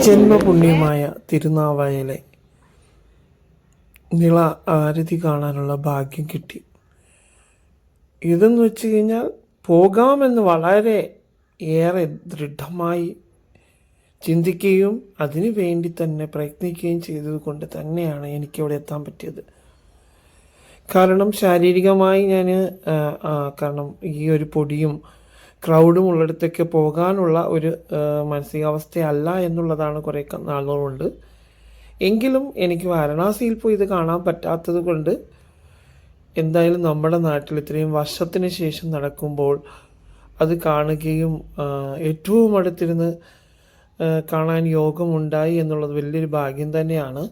ജന്മപുണ്യമായ തിരുനാവായയിലെ നിള ആരതി കാണാനുള്ള ഭാഗ്യം കിട്ടി. ഇതെന്ന് വെച്ച് കഴിഞ്ഞാൽ പോകാമെന്ന് വളരെ ഏറെ ദൃഢമായി ചിന്തിക്കുകയും അതിനു വേണ്ടി തന്നെ പ്രയത്നിക്കുകയും ചെയ്തത് കൊണ്ട് തന്നെയാണ് എനിക്കവിടെ എത്താൻ പറ്റിയത്. കാരണം ശാരീരികമായി കാരണം ഈ ഒരു പൊടിയും ക്രൗഡും ഉള്ളിടത്തൊക്കെ പോകാനുള്ള ഒരു മാനസികാവസ്ഥയല്ല എന്നുള്ളതാണ് കുറേ നാളുകൊണ്ട്. എങ്കിലും എനിക്ക് വാരണാസിയിൽ പോയി ഇത് കാണാൻ പറ്റാത്തത് കൊണ്ട് എന്തായാലും നമ്മുടെ നാട്ടിൽ ഇത്രയും വർഷത്തിന് ശേഷം നടക്കുമ്പോൾ അത് കാണുകയും ഏറ്റവും അടുത്തിരുന്ന് കാണാൻ യോഗമുണ്ടായി എന്നുള്ളത് വലിയൊരു ഭാഗ്യം തന്നെയാണ്.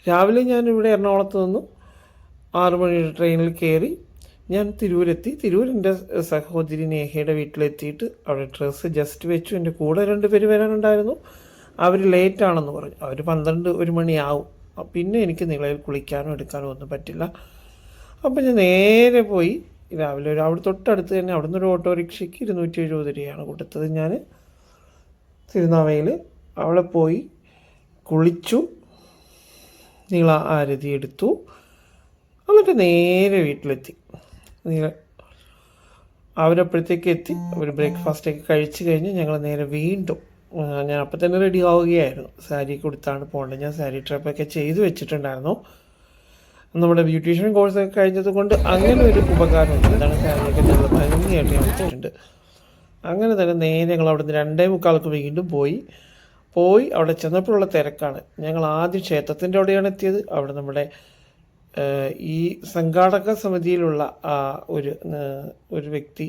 രാവിലെ ഞാനിവിടെ എറണാകുളത്ത് നിന്നും 6 മണിയുടെ ട്രെയിനിൽ കയറി ഞാൻ തിരൂരെത്തി. തിരൂരിൻ്റെ സഹോദരി നേഹയുടെ വീട്ടിലെത്തിയിട്ട് അവിടെ ഡ്രസ്സ് ജസ്റ്റ് വെച്ചു. എൻ്റെ കൂടെ 2 പേര് വരാനുണ്ടായിരുന്നു. അവർ ലേറ്റാണെന്ന് പറഞ്ഞു. അവർ 12-1 മണിയാവും. പിന്നെ എനിക്ക് നിളയിൽ കുളിക്കാനോ എടുക്കാനോ ഒന്നും പറ്റില്ല. അപ്പം ഞാൻ നേരെ പോയി രാവിലെ അവിടെ തൊട്ടടുത്ത് തന്നെ അവിടെ നിന്നൊരു ഓട്ടോറിക്ഷയ്ക്ക് 270 രൂപയാണ് കൊടുത്തത്. ഞാൻ തിരുനാവയിൽ അവിടെ പോയി കുളിച്ചു, നിള ആരതി എടുത്തു, എന്നിട്ട് നേരെ വീട്ടിലെത്തി. അവരപ്പോഴത്തേക്ക് എത്തി. അവർ ബ്രേക്ക്ഫാസ്റ്റൊക്കെ കഴിച്ച് കഴിഞ്ഞ് ഞങ്ങൾ നേരെ വീണ്ടും ഞാൻ അപ്പം തന്നെ റെഡി ആവുകയായിരുന്നു. സാരി കൊടുത്താണ് പോകേണ്ടത്. ഞാൻ സാരി ട്രിപ്പൊക്കെ ചെയ്ത് വെച്ചിട്ടുണ്ടായിരുന്നു. നമ്മുടെ ബ്യൂട്ടീഷ്യൻ കോഴ്സൊക്കെ കഴിഞ്ഞത് കൊണ്ട് അങ്ങനെ ഒരു ഉപകാരമുണ്ട്. എന്താണ് സാരിയൊക്കെ ഞങ്ങൾ ഭംഗിയായിട്ട് ഞാൻ വെച്ചിട്ടുണ്ട്. അങ്ങനെ തന്നെ നേരെ ഞങ്ങൾ അവിടെ നിന്ന് 2:45 വീണ്ടും പോയി അവിടെ ചെന്നപ്പോഴുള്ള തിരക്കാണ്. ഞങ്ങൾ ആദ്യം ക്ഷേത്രത്തിൻ്റെ അവിടെയാണ് എത്തിയത്. അവിടെ നമ്മുടെ ഈ സംഘാടക സമിതിയിലുള്ള ഒരു വ്യക്തി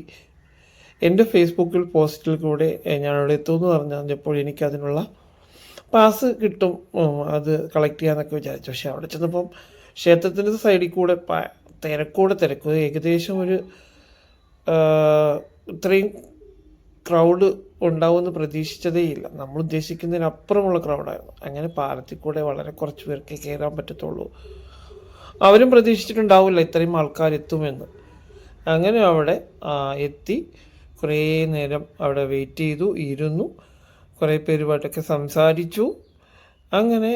എൻ്റെ ഫേസ്ബുക്കിൽ പോസ്റ്റിൽ കൂടെ ഞാനവിടെ എത്തുമെന്ന് പറഞ്ഞപ്പോൾ എനിക്കതിനുള്ള പാസ് കിട്ടും, അത് കളക്ട് ചെയ്യാമെന്നൊക്കെ വിചാരിച്ചു. പക്ഷേ അവിടെ ചെന്നപ്പം ക്ഷേത്രത്തിൻ്റെ സൈഡിൽ കൂടെ തിരക്ക് ഏകദേശം ഒരു ഇത്രയും ക്രൗഡ് ഉണ്ടാവുമെന്ന് പ്രതീക്ഷിച്ചതേയില്ല. നമ്മൾ ഉദ്ദേശിക്കുന്നതിനപ്പുറമുള്ള ക്രൗഡായിരുന്നു. അങ്ങനെ പാലത്തിൽ കൂടെ വളരെ കുറച്ച് പേർക്ക് കയറാൻ പറ്റത്തുള്ളൂ. അവരും പ്രതീക്ഷിച്ചിട്ടുണ്ടാവില്ല ഇത്രയും ആൾക്കാർ എത്തുമെന്ന്. അങ്ങനെ അവിടെ എത്തി കുറേ നേരം അവിടെ വെയിറ്റ് ചെയ്തു, ഇരുന്നു, കുറേ പേരുമായിട്ടൊക്കെ സംസാരിച്ചു. അങ്ങനെ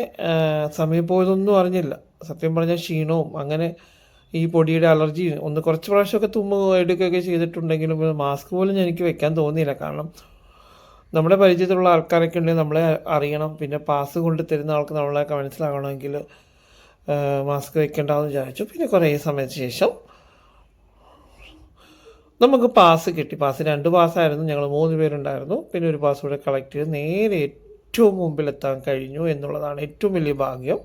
സമയം പോയതൊന്നും അറിഞ്ഞില്ല. സത്യം പറഞ്ഞാൽ ക്ഷീണവും അങ്ങനെ ഈ പൊടിയുടെ അലർജി കുറച്ച് പ്രാവശ്യമൊക്കെ എടുക്കുകയൊക്കെ ചെയ്തിട്ടുണ്ടെങ്കിലും മാസ്ക് പോലും എനിക്ക് വെക്കാൻ തോന്നിയില്ല. കാരണം നമ്മുടെ പരിചയത്തിലുള്ള ആൾക്കാരൊക്കെ ഉണ്ടെങ്കിൽ നമ്മളെ അറിയണം. പിന്നെ പാസ് കൊണ്ട് തരുന്ന ആൾക്ക് നമ്മളെയൊക്കെ മനസ്സിലാകണമെങ്കിൽ മാസ്ക് വെക്കേണ്ടതെന്ന് വിചാരിച്ചു. പിന്നെ കുറേ സമയത്തിന് ശേഷം നമുക്ക് പാസ് കിട്ടി. പാസ് 2 പാസ്സായിരുന്നു. ഞങ്ങൾ 3 പേരുണ്ടായിരുന്നു. പിന്നെ ഒരു പാസ് കൂടെ കളക്ട് ചെയ്ത് നേരെ ഏറ്റവും മുമ്പിലെത്താൻ കഴിഞ്ഞു എന്നുള്ളതാണ് ഏറ്റവും വലിയ ഭാഗ്യം.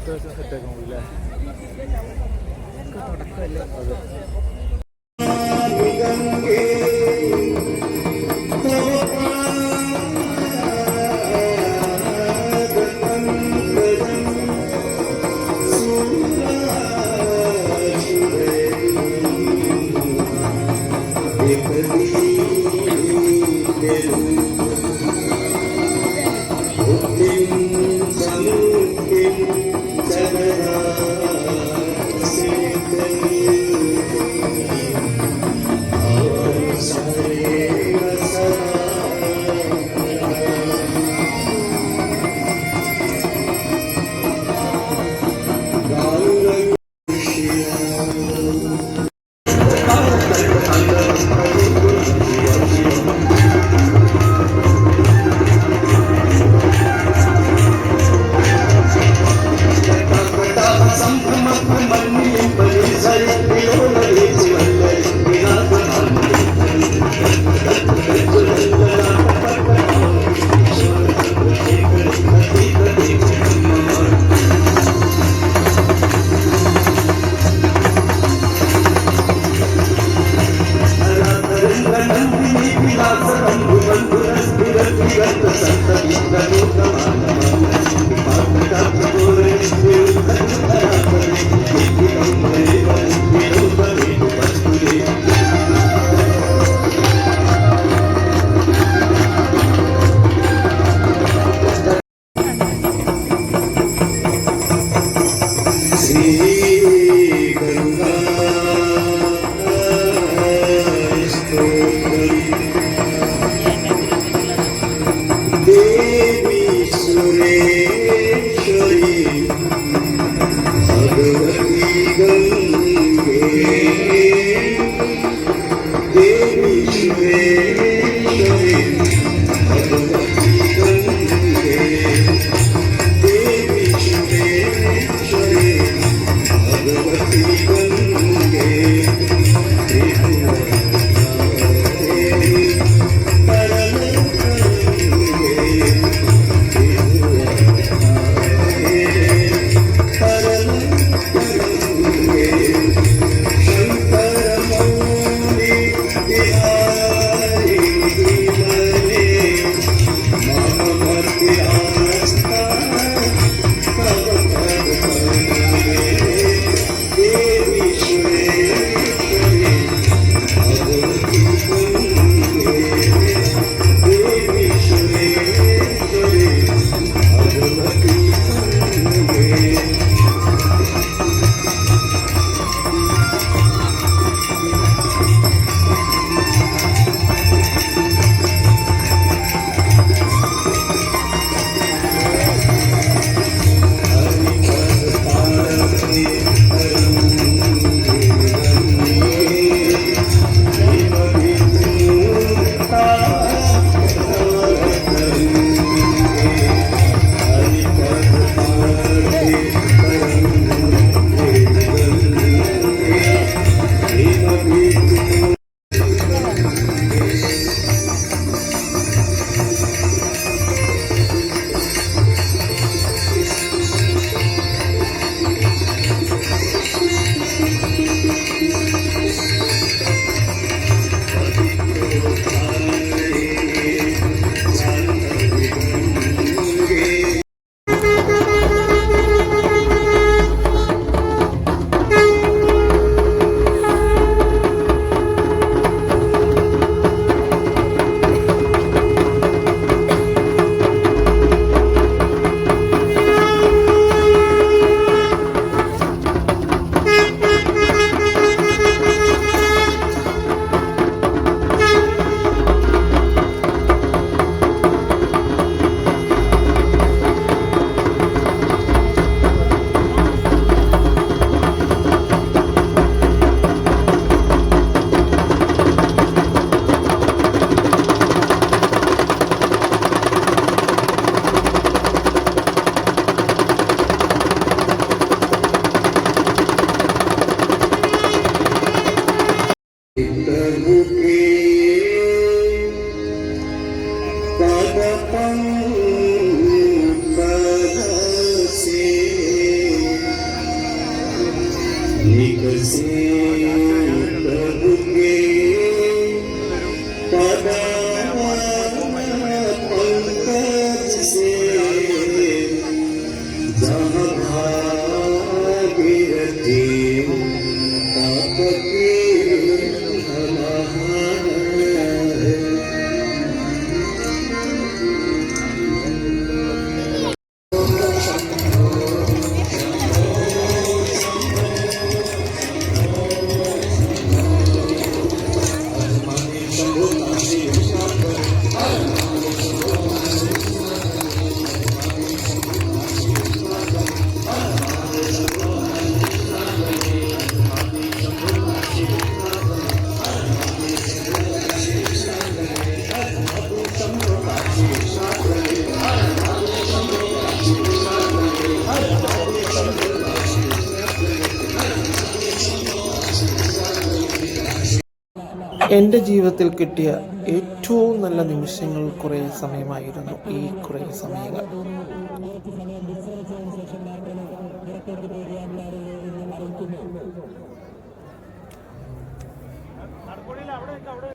തുടക്കമല്ലേ എൻ്റെ ജീവിതത്തിൽ കിട്ടിയ ഏറ്റവും നല്ല നിമിഷങ്ങൾ കുറേ സമയമായിരുന്നു ഈ കുറേ സമയങ്ങൾ.